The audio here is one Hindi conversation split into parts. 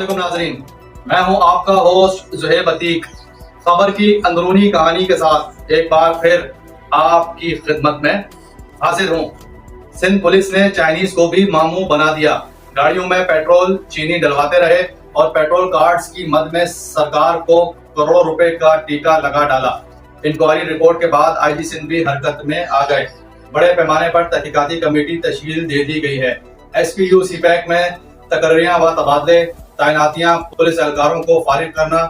अस्सलामुअलैकुम नाज़रीन, मैं हूं आपका होस्ट ज़ुहैब अतीक। खबर की अंदरूनी कहानी के साथ एक बार फिर आपकी खिदमत में हाजिर हूं। सिंध पुलिस ने चाइनीज को भी मामू बना दिया। गाड़ियों में पेट्रोल चीनी डलवाते रहे और पेट्रोल कार्ड्स की मद में सरकार को करोड़ों रुपए का टीका लगा डाला। इंक्वायरी रिपोर्ट के बाद आईजी सिंध भी हरकत में आ गए। बड़े पैमाने पर तहकीकाती कमेटी तश्कील दे दी गई है। एसपीयू सीपैक में तकर्रियां व तबादले, तैनातियां, पुलिस एहलकारों को फारिग करना,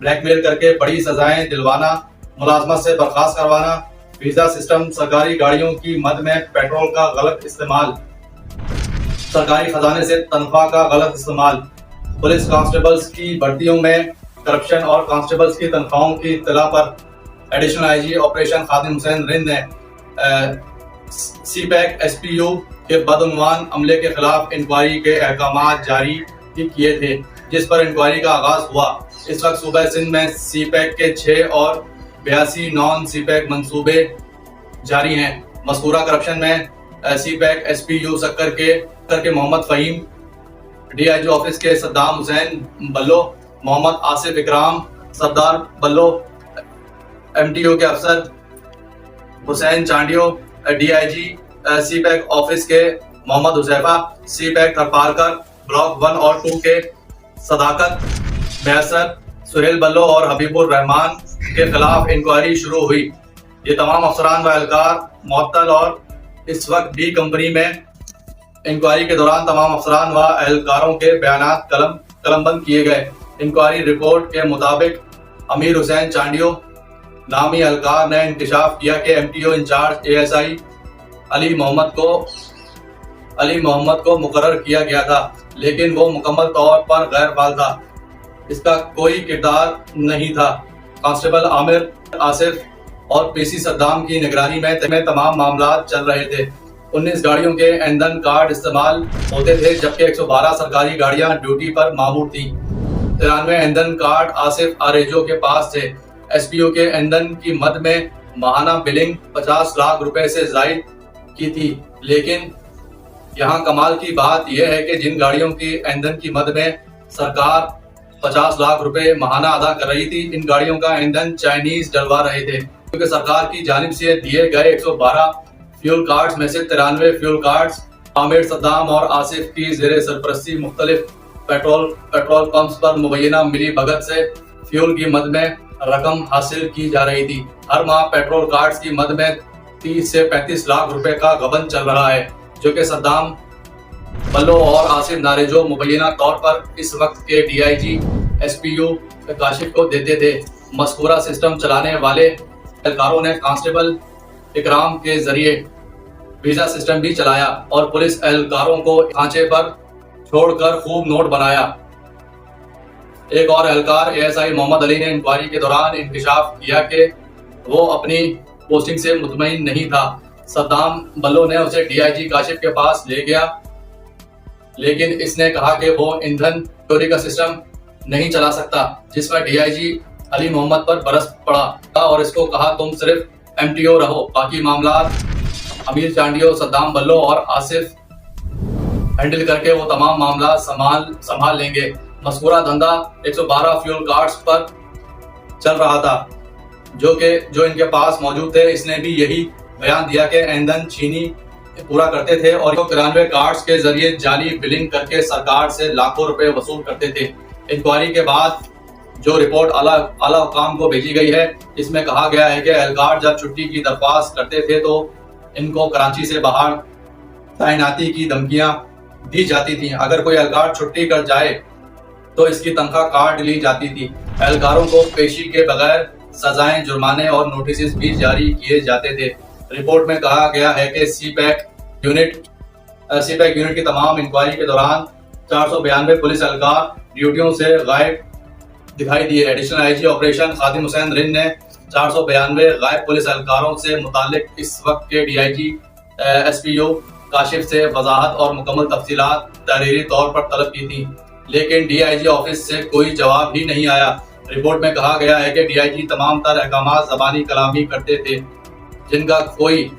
ब्लैकमेल करके बड़ी सजाएं दिलवाना, मुलाजमत से बर्खास्त करवाना, वीजा सिस्टम, सरकारी गाड़ियों की मद में पेट्रोल का गलत इस्तेमाल, सरकारी खजाने से तनख्वाह का गलत इस्तेमाल, पुलिस कांस्टेबल्स की भर्तियों में करप्शन और कांस्टेबल्स की तनख्वाहों की इत्तला पर एडिशनल आईजी ऑपरेशन खादिम हुसैन रिंद ने सीपैक एसपीयू के बदउनवान अमले के खिलाफ इंक्वायरी के अहकाम जारी किए थे, जिस पर इंक्वायरी का आगाज हुआ। इस वक्त सूबा सिंध में सीपैक के 6 और 82 नॉन सीपैक मंसूबे जारी हैं। मज़कूरा करप्शन में सीपैक एसपीयू सक्कर के मोहम्मद फ़हीम, डीआईजी ऑफिस के सद्दाम हुसैन बल्लो, मोहम्मद आसिफ इकराम, सरदार बल्लो, एमटीओ के अफसर Hussain Chandio, DIG CPEC office के मोहम्मद हुसैफा, सीपैक थरपारकर, ब्लॉक 1 और 2 के सदाकत बेहसर, सुहेल बल्लो और हबीबुर रहमान के खिलाफ इंक्वायरी शुरू हुई। ये तमाम अफसरान व एहलकार मुअत्तल और इस वक्त बी कंपनी में इंक्वायरी के दौरान तमाम अफसरान व एहलकारों के बयानात कलमबंद किए गए। इंक्वायरी रिपोर्ट के मुताबिक अमीर हुसैन चांडियो नामी एहलकार ने इंकशाफ किया कि MTO in charge ASI Ali Mohammad को मुकर्रर किया गया था, लेकिन वो मुकम्मल तौर पर गैर फाल था। इसका कोई किरदार नहीं था। कांस्टेबल आमिर आसिफ और पीसी सद्दाम की निगरानी में तमाम मामला चल रहे थे। 19 गाड़ियों के ईंधन कार्ड इस्तेमाल होते थे, जबकि 112 सरकारी गाड़ियां ड्यूटी पर मामूर थी। 93 ईंधन कार्ड आसिफ आरेजो के पास थे। एसपीओ के ईंधन की मद में माहाना बिलिंग 50 लाख रुपए से जायद की थी, लेकिन यहाँ कमाल की बात यह है कि जिन गाड़ियों की ईंधन की मद में सरकार 50 लाख रुपए माहाना अदा कर रही थी, इन गाड़ियों का ईंधन चाइनीज डलवा रहे थे, क्योंकि सरकार की जानिब से दिए गए 112 फ्यूल कार्ड्स में से 93 फ्यूल कार्ड्स आमिर, सद्दाम और आसिफ की जेर सरपरस्ती मुख्तलिफ पेट्रोल पंप्स पर मुबैना मिली भगत से फ्यूल की मद में रकम हासिल की जा रही थी। हर माह पेट्रोल कार्ड्स की मद में 30 से 35 लाख रुपए का गबन चल रहा है, जो कि सद्दाम बल्लो और आसिफ नारेजो मुबैना तौर पर इस वक्त के डीआईजी एसपीयू काशिफ को देते थे। मज़कूरा सिस्टम चलाने वाले एहलकारों ने कांस्टेबल इकराम के जरिए वीजा सिस्टम भी चलाया और पुलिस एहलकारों को खांचे पर छोड़कर खूब नोट बनाया। एक और एहलकार एएसआई मोहम्मद अली ने इंक्वायरी के दौरान इंकशाफ किया कि वो अपनी पोस्टिंग से मुतमईन नहीं था। सद्दाम बल्लो ने उसे डीआईजी काशिफ के पास ले गया, लेकिन इसने कहा कि वो ईंधन चोरी का सिस्टम नहीं चला सकता, जिस पर डीआईजी अली मोहम्मद पर बरस पड़ा और इसको कहा तुम सिर्फ एमटीओ रहो, बाकी मामला अमीर चांडियो, सद्दाम बल्लो और आसिफ हैंडल करके वो तमाम मामला संभाल लेंगे। मज़कूरा धंधा 112 फ्यूल कार्ड्स पर चल रहा था, जो इनके पास मौजूद थे। इसने भी यही बयान दिया कि ईंधन चीनी पूरा करते थे और 93 कार्ड्स के जरिए जाली बिलिंग करके सरकार से लाखों रुपए वसूल करते थे। इंक्वायरी के बाद जो रिपोर्ट आला हुकाम को भेजी गई है, इसमें कहा गया है कि एहलकार जब छुट्टी की दरख्वास्त करते थे तो इनको कराची से बाहर तैनाती की धमकियां दी जाती थी। अगर कोई एहलकार छुट्टी कर जाए तो इसकी तनख्वाह काट ली जाती थी। एहलकारों को पेशी के बगैर सजाएं, जुर्माने और नोटिस भी जारी किए जाते थे। रिपोर्ट में कहा गया है कि सीपैक यूनिट की तमाम इंक्वायरी के दौरान 492 पुलिस एहलकार ड्यूटियों से गायब दिखाई दिए। एडिशनल आईजी ऑपरेशन खादिम हुसैन रिंद ने 492 गायब पुलिस एहलकारों से मुताल्लिक इस वक्त के डीआईजी एसपीयू काशिफ से वजाहत और मुकम्मल तफसीलात तहरीरी तौर पर तलब की थी, लेकिन डीआईजी ऑफिस से कोई जवाब भी नहीं आया। रिपोर्ट में कहा गया है कि डीआईजी तमाम तर अहकाम ज़बानी कलामी करते थे, जिनका कोई